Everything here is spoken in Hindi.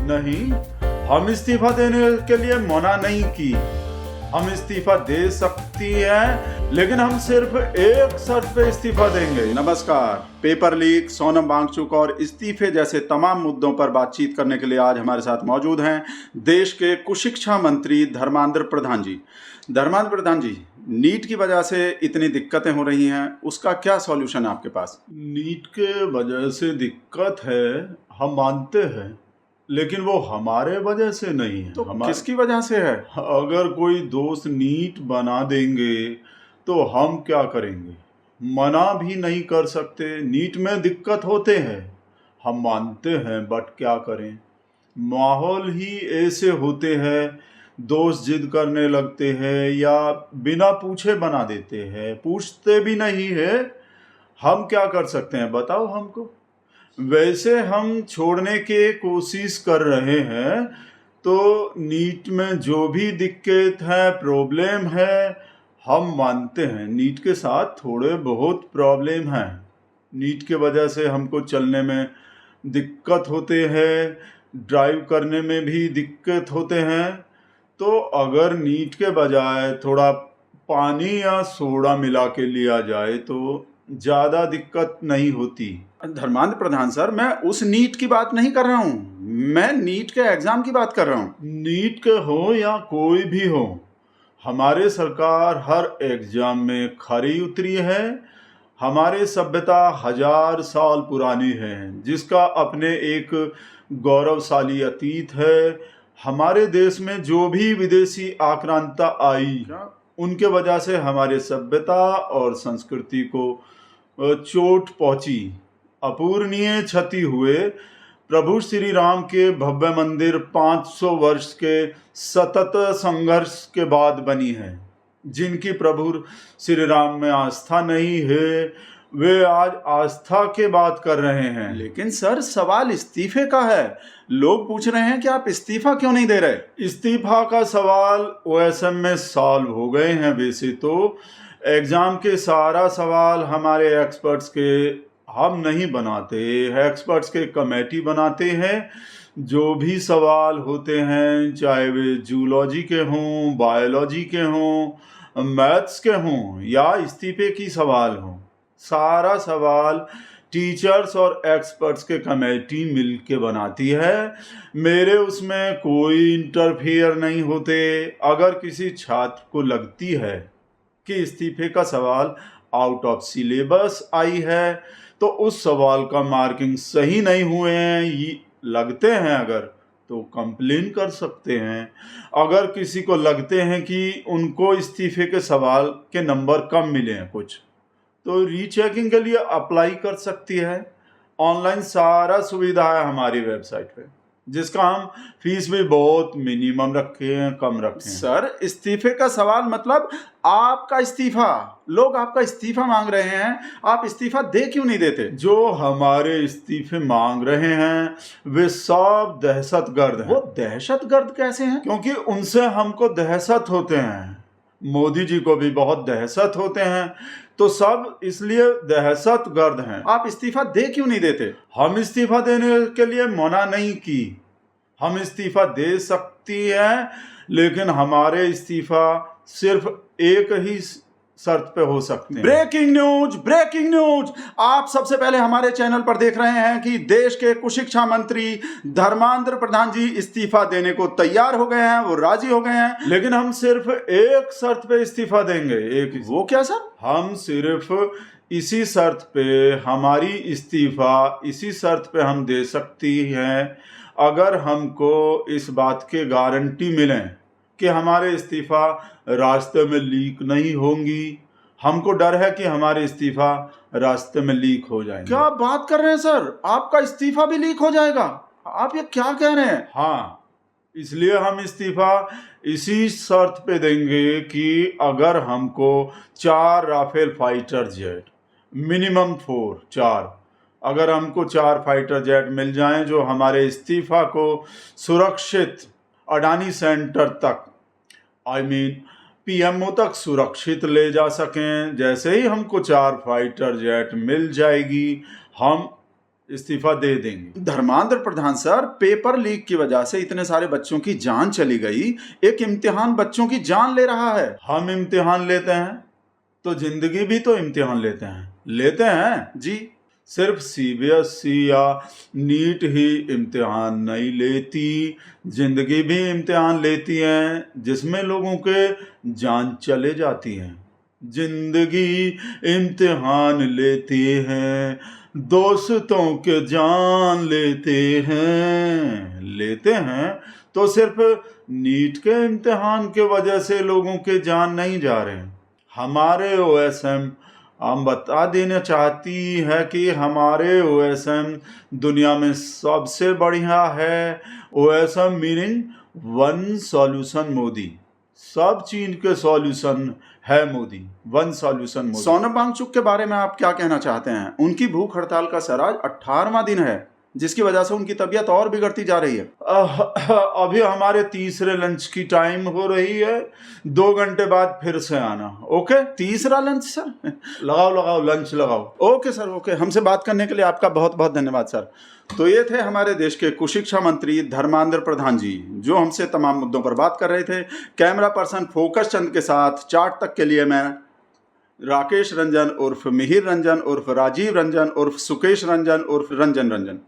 नहीं, हम इस्तीफा देने के लिए मना नहीं की। हम इस्तीफा दे सकती हैं, लेकिन हम सिर्फ एक शर्त पे इस्तीफा देंगे। नमस्कार, पेपर लीक, सोनम वांगचुक और इस्तीफे जैसे तमाम मुद्दों पर बातचीत करने के लिए आज हमारे साथ मौजूद हैं देश के कुशिक्षा मंत्री धर्मेंद्र प्रधान जी। धर्मेंद्र प्रधान जी, नीट की वजह से इतनी दिक्कतें हो रही हैं, उसका क्या सॉल्यूशन है आपके पास? नीट के वजह से दिक्कत है, हम मानते हैं, लेकिन वो हमारे वजह से नहीं है। तो किसकी वजह से है? अगर कोई दोस्त नीट बना देंगे तो हम क्या करेंगे? मना भी नहीं कर सकते। नीट में दिक्कत होते हैं, हम मानते हैं, बट क्या करें, माहौल ही ऐसे होते हैं, दोस्त जिद करने लगते हैं या बिना पूछे बना देते हैं, पूछते भी नहीं है। हम क्या कर सकते हैं बताओ हमको? वैसे हम छोड़ने के कोशिश कर रहे हैं, तो नीट में जो भी दिक्कत है, प्रॉब्लम है, हम मानते हैं नीट के साथ थोड़े बहुत प्रॉब्लम हैं। नीट के वजह से हमको चलने में दिक्कत होते हैं, ड्राइव करने में भी दिक्कत होते हैं। तो अगर नीट के बजाय थोड़ा पानी या सोडा मिला के लिया जाए तो ज़्यादा दिक्कत नहीं होती। धर्मेंद्र प्रधान सर, मैं उस नीट की बात नहीं कर रहा हूँ, मैं नीट के एग्जाम की बात कर रहा हूँ। नीट के हो या कोई भी हो, हमारे सरकार हर एग्जाम में खरी उतरी है। हमारे सभ्यता 1000 साल पुरानी है, जिसका अपने एक गौरवशाली अतीत है। हमारे देश में जो भी विदेशी आक्रांता आई, उनके वजह से हमारे सभ्यता और संस्कृति को चोट पहुंची, अपूरणीय क्षति हुए। प्रभु श्री राम के भव्य मंदिर 500 वर्ष के सतत संघर्ष के बाद बनी है। जिनकी प्रभु श्री राम में आस्था नहीं है, वे आज आस्था के बात कर रहे हैं। लेकिन सर, सवाल इस्तीफे का है। लोग पूछ रहे हैं कि आप इस्तीफा क्यों नहीं दे रहे? इस्तीफा का सवाल ओएसएम में सॉल्व हो गए हैं। वैसे तो एग्जाम के सारा सवाल हमारे एक्सपर्ट्स के हम नहीं बनाते, एक्सपर्ट्स के कमेटी बनाते हैं। जो भी सवाल होते हैं, चाहे वे जूलॉजी के हों, बायोलॉजी के हों, मैथ्स के हों या इस्तीफे की सवाल हों, सारा सवाल टीचर्स और एक्सपर्ट्स के कमेटी मिल के बनाती है। मेरे उसमें कोई इंटरफेयर नहीं होते। अगर किसी छात्र को लगती है कि इस्तीफे का सवाल आउट ऑफ सिलेबस आई है, तो उस सवाल का मार्किंग सही नहीं हुए हैं, ये लगते हैं अगर, तो कंप्लेन कर सकते हैं। अगर किसी को लगते हैं कि उनको इस्तीफे के सवाल के नंबर कम मिले हैं कुछ, तो रीचेकिंग के लिए अप्लाई कर सकती है। ऑनलाइन सारा सुविधा है हमारी वेबसाइट पे, जिसका हम फीस भी बहुत मिनिमम रखे हैं, कम रखे हैं। सर, इस्तीफे का सवाल मतलब आपका इस्तीफा, लोग आपका इस्तीफा मांग रहे हैं, आप इस्तीफा दे क्यों नहीं देते? जो हमारे इस्तीफे मांग रहे हैं वे सब दहशतगर्द हैं। वो दहशतगर्द कैसे हैं? क्योंकि उनसे हमको दहशत होते हैं, मोदी जी को भी बहुत दहशत होते हैं, तो सब इसलिए दहशतगर्द हैं। आप इस्तीफा दे क्यों नहीं देते? हम इस्तीफा देने के लिए मना नहीं की। हम इस्तीफा दे सकती हैं, लेकिन हमारे इस्तीफा सिर्फ एक ही शर्त पे हो सकते हैं। Breaking news, breaking news! आप सबसे पहले हमारे चैनल पर देख रहे हैं कि देश के कुशिक्षा मंत्री धर्मेंद्र प्रधान जी इस्तीफा देने को तैयार हो गए हैं, वो राजी हो गए हैं। लेकिन हम सिर्फ एक शर्त पे इस्तीफा देंगे। एक वो क्या सर? हम सिर्फ इसी शर्त पे, हमारी इस्तीफा इसी शर्त पे हम दे सकती हैं, अगर हमको इस बात की गारंटी मिले कि हमारे इस्तीफा रास्ते में लीक नहीं होंगी। हमको डर है कि हमारे इस्तीफा रास्ते में लीक हो जाएंगे। क्या बात कर रहे हैं सर? आपका इस्तीफा भी लीक हो जाएगा? आप ये क्या कह रहे हैं? हाँ, इसलिए हम इस्तीफा इसी शर्त पे देंगे कि अगर हमको 4 राफेल फाइटर जेट, मिनिमम 4, अगर हमको 4 फाइटर जेट मिल जाएं जो हमारे इस्तीफा को सुरक्षित अडानी सेंटर तक, पीएमओ तक सुरक्षित ले जा सकें। जैसे ही हमको 4 फाइटर जेट मिल जाएगी, हम इस्तीफा दे देंगे। Dharmendra Pradhan sir, paper leak की वजह से इतने सारे बच्चों की जान चली गई, एक इम्तिहान बच्चों की जान ले रहा है। हम इम्तिहान लेते हैं तो जिंदगी भी तो इम्तिहान लेते हैं जी। सिर्फ सीबीएसई या नीट ही इम्तिहान नहीं लेती, जिंदगी भी इम्तिहान लेती है, जिसमें लोगों के जान चले जाती है। जिंदगी इम्तिहान लेती है, दोस्तों के जान लेते हैं तो सिर्फ नीट के इम्तिहान के वजह से लोगों के जान नहीं जा रहे हैं। हमारे ओएसएम हम बता देना चाहती है कि हमारे ओएसएम दुनिया में सबसे बढ़िया है। OSM meaning one solution Modi, सब चीन के सॉल्यूशन है मोदी, वन सॉल्यूशन मोदी। सोनम वांगचुक के बारे में आप क्या कहना चाहते हैं? उनकी भूख हड़ताल का सर आज 18वां दिन है, जिसकी वजह से उनकी तबीयत और बिगड़ती जा रही है। अभी हमारे तीसरे लंच की टाइम हो रही है, 2 घंटे बाद फिर से आना। ओके, तीसरा लंच सर? लगाओ लंच लगाओ। Okay sir, okay. हमसे बात करने के लिए आपका बहुत बहुत धन्यवाद सर। तो ये थे हमारे देश के कुशिक्षा मंत्री धर्मेंद्र प्रधान जी, जो हमसे तमाम मुद्दों पर बात कर रहे थे। कैमरा पर्सन फोकस चंद के साथ चार्ट तक के लिए मैं राकेश रंजन उर्फ मिहिर रंजन उर्फ राजीव रंजन उर्फ सुकेश रंजन उर्फ रंजन।